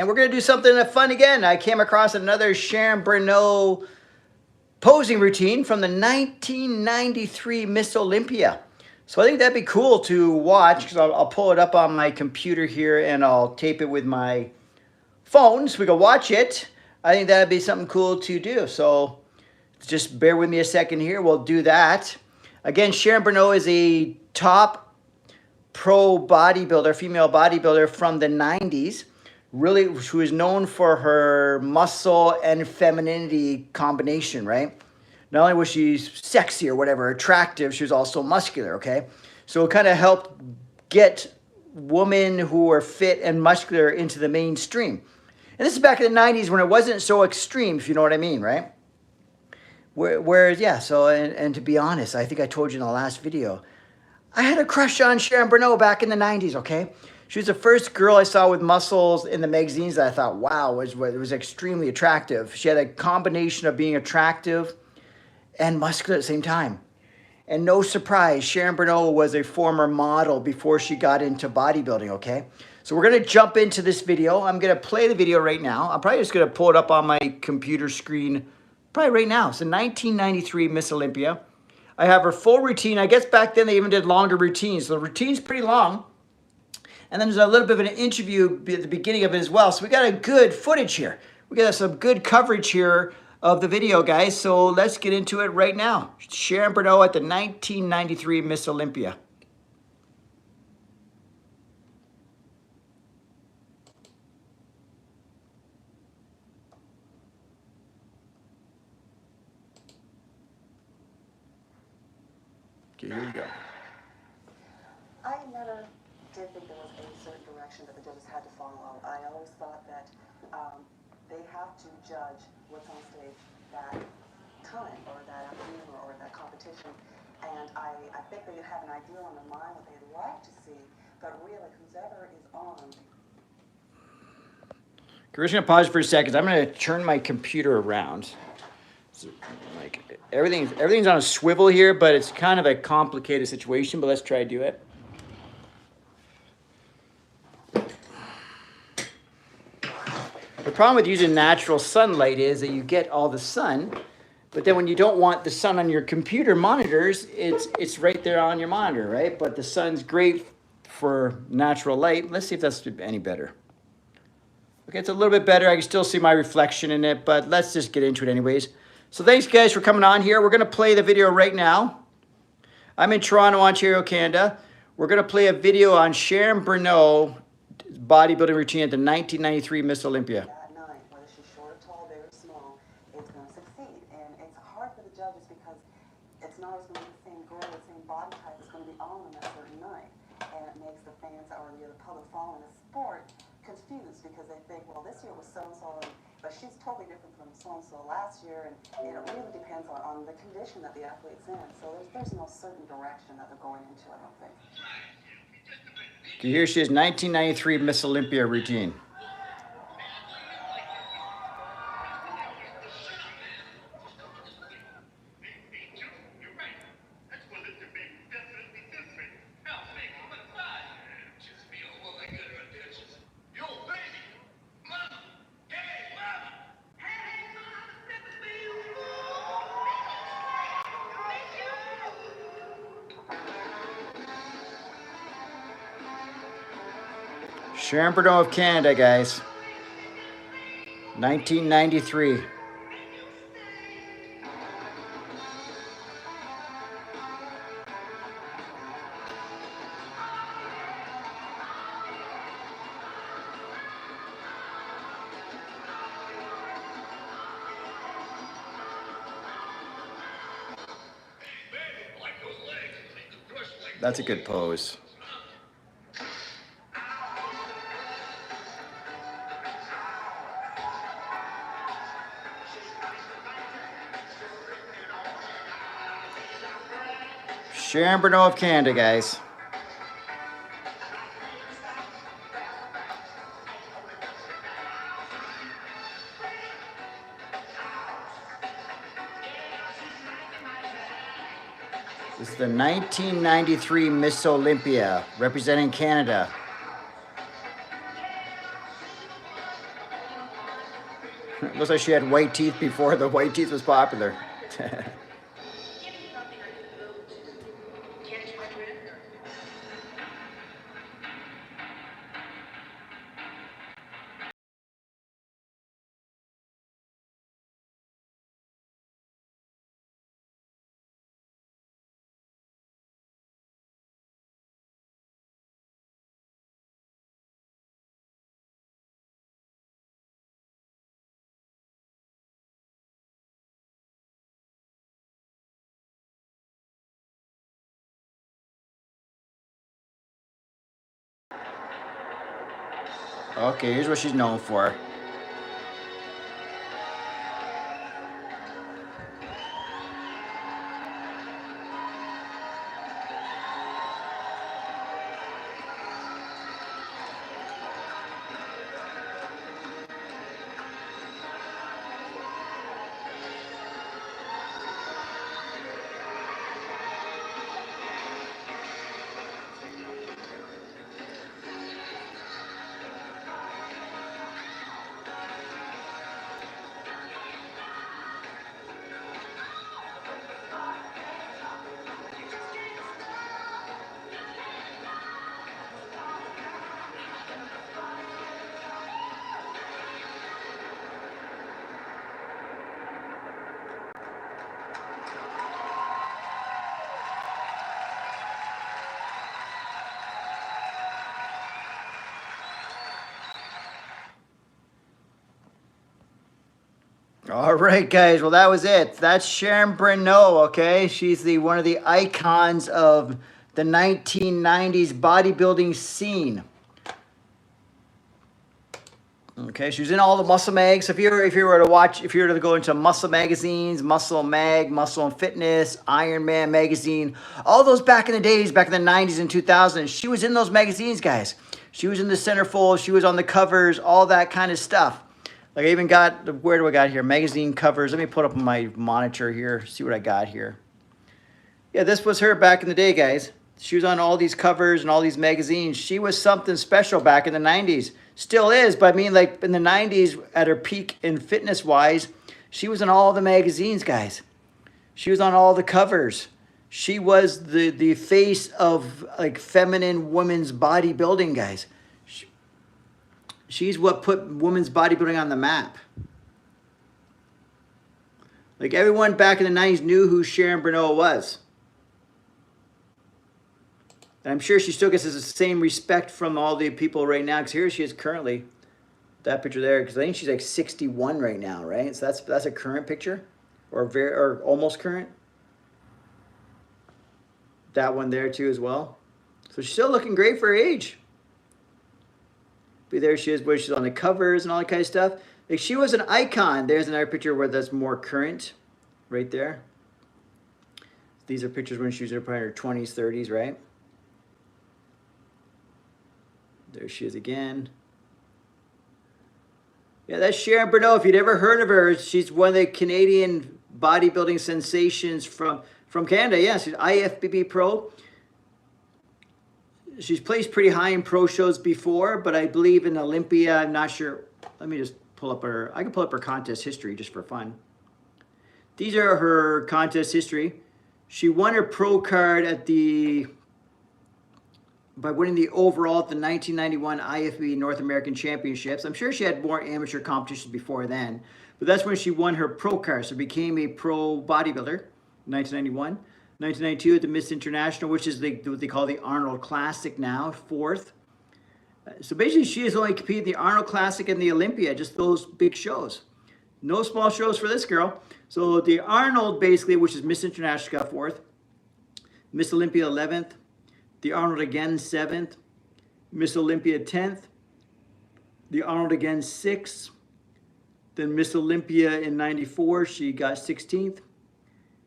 And we're going to do something fun again. I came across another Sharon Bruneau posing routine from the 1993 Ms Olympia. So I think that'd be cool to watch, because I'll pull it up on my computer here and I'll tape it with my phone so we can watch it. I think that'd be something cool to do. So just bear with me a second here. We'll do that. Again, Sharon Bruneau is a top pro bodybuilder, female bodybuilder from the 90s. Really, who is known for her muscle and femininity combination, right? Not only was she sexy or whatever, attractive, she was also muscular, okay? So it kind of helped get women who are fit and muscular into the mainstream. And this is back in the 90s when it wasn't so extreme, if you know what I mean, right? Whereas, yeah, so, and to be honest, I think I told you in the last video, I had a crush on Sharon Bruneau back in the 90s, okay? She was the first girl I saw with muscles in the magazines that I thought, wow, it was extremely attractive. She had a combination of being attractive and muscular at the same time. And no surprise, Sharon Bruneau was a former model before she got into bodybuilding, okay? So we're going to jump into this video. I'm going to play the video right now. I'm probably just going to pull it up on my computer screen probably right now. It's a 1993 Ms Olympia. I have her full routine. I guess back then they even did longer routines. So the routine's pretty long. And then there's a little bit of an interview at the beginning of it as well. So we got a good footage here. We got some good coverage here of the video, guys. So let's get into it right now. Sharon Bruneau at the 1993 Ms Olympia. Okay, here we go. I never did think there was a certain direction that the judges had to follow. I always thought that they have to judge what's on stage that time or that afternoon or that competition. And I think they have an idea on their mind what they'd like to see, but really whoever is on. Okay, we're just gonna pause for a second. I'm gonna turn my computer around. So, like everything's on a swivel here, but it's kind of a complicated situation. But let's try to do it. The problem with using natural sunlight is that you get all the sun, but then when you don't want the sun on your computer monitors, it's right there on your monitor, right? But the sun's great for natural light. Let's see if that's any better. Okay, it's a little bit better. I can still see my reflection in it, but let's just get into it anyways. So thanks, guys, for coming on here. We're going to play the video right now. I'm in Toronto, Ontario, Canada. We're going to play a video on Sharon Bruneau bodybuilding routine at the 1993 Ms Olympia. That night, whether she's short or tall, big or small, it's going to succeed. And it's hard for the judges because it's not always going to be the same girl, the same body type that's going to be on that certain night. And it makes the fans or the public following the sport confused because they think, well, this year was so-and-so, but she's totally different from so-and-so last year. And it really depends on the condition that the athlete's in. So there's no certain direction that they're going into, I don't think. Here she is, 1993 Ms Olympia routine. Sharon Bruneau of Canada, guys. 1993. That's a good pose. Sharon Bruneau of Canada, guys. This is the 1993 Ms Olympia, representing Canada. Looks like she had white teeth before the white teeth was popular. Okay, here's what she's known for. All right, guys. Well, that was it. That's Sharon Bruneau, okay? She's one of the icons of the 1990s bodybuilding scene. Okay, she was in all the muscle mags. If you were to go into muscle magazines, Muscle Mag, Muscle and Fitness, Iron Man magazine, all those back in the days, back in the 90s and 2000s, she was in those magazines, guys. She was in the centerfold, she was on the covers, all that kind of stuff. Like I even got, where do I got here? Magazine covers. Let me put up my monitor here, see what I got here. Yeah, this was her back in the day, guys. She was on all these covers and all these magazines. She was something special back in the 90s. Still is, but I mean, like in the 90s, at her peak in fitness-wise, she was in all the magazines, guys. She was on all the covers. She was the face of like feminine women's bodybuilding, guys. She's what put women's bodybuilding on the map. Like everyone back in the 90s knew who Sharon Bruneau was. And I'm sure she still gets the same respect from all the people right now. Because here she is currently, that picture there. Because I think she's like 61 right now, right? So that's a current picture, or almost current. That one there too as well. So she's still looking great for her age. But there she is, where she's on the covers and all that kind of stuff. Like she was an icon. There's another picture where that's more current, right there. These are pictures when she was in her 20s, 30s, right? There she is again. Yeah, that's Sharon Bruneau. If you'd ever heard of her, she's one of the Canadian bodybuilding sensations from Canada. Yeah, she's IFBB Pro. She's placed pretty high in pro shows before, but I believe in Olympia, I'm not sure. Let me just pull up her, I can pull up her contest history just for fun. These are her contest history. She won her pro card by winning the overall at the 1991 IFBB North American Championships. I'm sure she had more amateur competitions before then, but that's when she won her pro card, so became a pro bodybuilder in 1991. 1992 at the Miss International, which is what they call the Arnold Classic now, 4th. So basically she has only competed in the Arnold Classic and the Olympia, just those big shows. No small shows for this girl. So the Arnold basically, which is Miss International, got 4th. Miss Olympia 11th. The Arnold again 7th. Miss Olympia 10th. The Arnold again 6th. Then Miss Olympia in 94, she got 16th.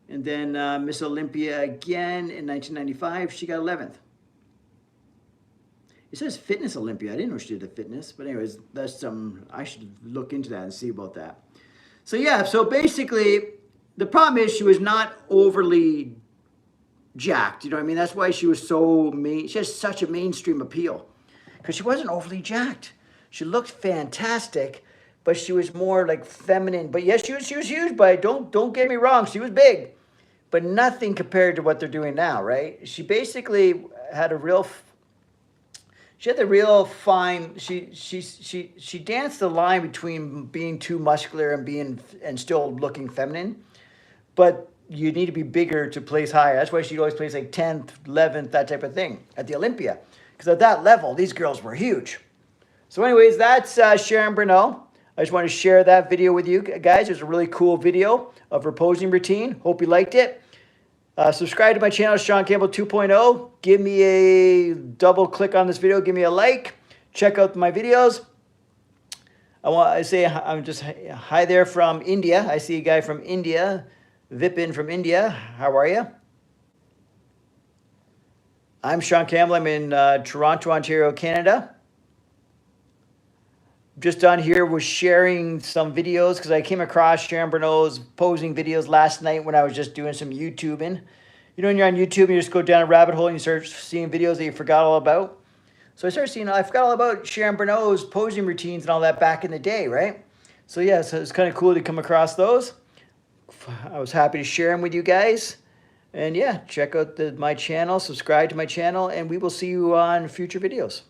And then Miss Olympia again in 1995, she got 11th. It says Fitness Olympia. I didn't know she did the fitness. But anyways, that's I should look into that and see about that. So yeah, so basically, the problem is she was not overly jacked. You know what I mean? That's why she was she has such a mainstream appeal. Because she wasn't overly jacked. She looked fantastic. but she was more like feminine. But yes, she was huge, but don't get me wrong, she was big, but nothing compared to what they're doing now, right? She basically had a real, she had the real fine. She danced the line between being too muscular and still looking feminine, but you need to be bigger to place higher. That's why she'd always place like 10th, 11th, that type of thing at the Olympia, because at that level, these girls were huge. So anyways, that's Sharon Bruneau. I just want to share that video with you guys. It's a really cool video of her posing routine. Hope you liked it. Subscribe to my channel, Shaun Campbell 2.0. Give me a double click on this video. Give me a like. Check out my videos. I'm just hi there from India. I see a guy from India, Vipin from India. How are you? I'm Shaun Campbell. I'm in Toronto, Ontario, Canada. Just on here was sharing some videos because I came across Sharon Bruneau's posing videos last night when I was just doing some YouTubing. You know, when you're on YouTube, you just go down a rabbit hole and you start seeing videos that you forgot all about. So I forgot all about Sharon Bruneau's posing routines and all that back in the day, right? So yeah, so it's kind of cool to come across those. I was happy to share them with you guys. And yeah, check out my channel, subscribe to my channel, and we will see you on future videos.